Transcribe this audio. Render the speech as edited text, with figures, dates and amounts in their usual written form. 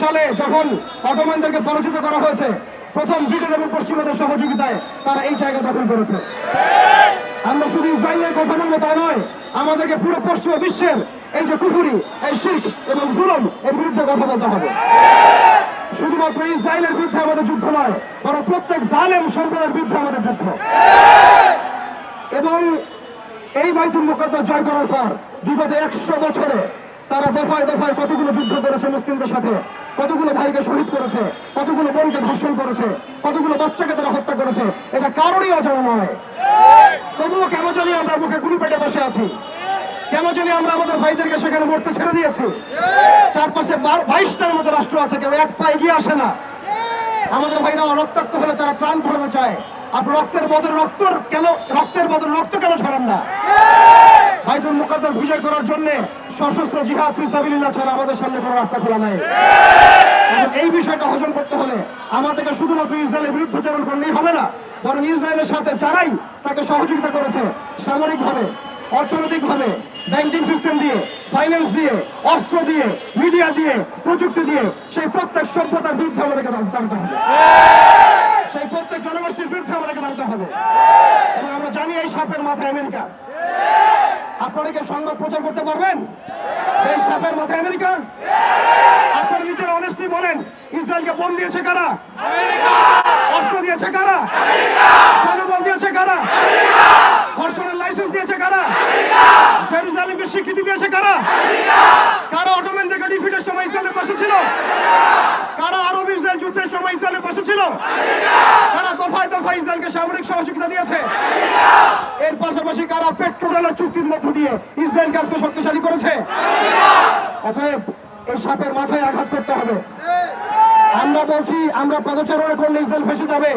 সালে যখন অটোমানদেরকে পরাজিত করা হয়েছে, প্রথম ব্রিটেন এবং পশ্চিমাদের সহযোগিতায় তারা এই জায়গা দখল করেছে। আমরা শুধু ইসরায়েলের কথা বলবো তা নয়, আমাদেরকে পুরো পশ্চিমা বিশ্বের এই যে কুফরি, এই শিরক এবং জুলুম এর বিরুদ্ধে কথা বলতে হবে। শুধুমাত্র ইসরায়েলের বিরুদ্ধে আমাদের যুদ্ধ নয়, বরং প্রত্যেক জালেম সম্প্রদায়ের বিরুদ্ধে আমাদের যুদ্ধ। এবং এই বাইতুল মুকাদ্দাস জয় করার পর বিগত 100 বছরে তারা দফায় দফায় কতগুলো যুদ্ধ করেছে মুসলিমদের সাথে, কতগুলো ভাইকে শহীদ করেছে, কতগুলো বোনকে ধর্ষণ করেছে, কতগুলো বাচ্চাকে তারা হত্যা করেছে, এটা কারোরই অজানা নয়। তবুও কেন জানি আমরা মুখে গুলি পেটে বসে আছি, কেন জানি আমরা আমাদের ভাইদেরকে সেখানে মরতে ছেড়ে দিয়েছি। চারপাশে 22টার মতো রাষ্ট্র আছে, কেউ এক পা এগিয়ে আসে না। আমাদের ভাইরা রক্তাক্ত হলে তারা ত্রাণ ঘটাতে চায়, আপনি রক্তের বদলে রক্ত কেন ছড়ান না? বাইতুল মুকাদ্দাস বিজয় করার জন্য সশস্ত্র জিহাদ ফি সাবিলিল্লাহ ছাড়া আমাদের সামনে কোনো রাস্তা খোলা নাই। এই বিষয়টা হজম করতে হলে আমাদেরকে শুধুমাত্র ইসরায়েলের বিরুদ্ধাচরণ করলেই হবে না, বরং ইসরায়েলের সাথে যারাই তাকে সহযোগিতা করেছে সামরিকভাবে, অর্থনৈতিকভাবে, ব্যাংকিং সিস্টেম দিয়ে, ফাইন্যান্স দিয়ে, অস্ত্র দিয়ে, মিডিয়া দিয়ে, প্রযুক্তি দিয়ে, সেই প্রত্যেক সভ্যতার বিরুদ্ধে আমাদেরকে দাঁড়াতে হবে, সেই প্রত্যেক জনগোষ্ঠীর বিরুদ্ধে আমাদেরকে দাঁড়াতে হবে। এবং আমরা জানি এই সাপের মাথায় আমেরিকা। আপনারা কি সংবাদ প্রচার করতে পারবেন এই সাপের মাথায় আমেরিকা? আপনারা নিজেরা অনেস্টলি বলেন, ইসরায়েলকে বোম দিয়েছে কারা? অস্ত্র দিয়েছে কারা? জনবল দিয়েছে কারা? ধর্ষণের লাইসেন্স দিয়েছে কারা? জেরুজালেমকে স্বীকৃতি দিয়েছে কারা? কারা অটোমানদেরকে ডিফিটের সময় ইসরায়েলের পাশে ছিল? কারা আরব ইসরায়েল যুদ্ধের সময় ইসরায়েলের পাশে ছিল? কারা দফায় দফায় ইসরায়েলকে সামরিক সহযোগিতা দিয়েছে? এর পাশাপাশি কারা পেট্রোডলার চুক্তির মধ্য দিয়ে ইসরায়েলকে আজকে শক্তিশালী করেছে? অতএব এই সাপের মাথায় আঘাত করতে হবে। আমরা বলছি, আমরা পদচারণা করলে ইসরায়েল ভেসে যাবে।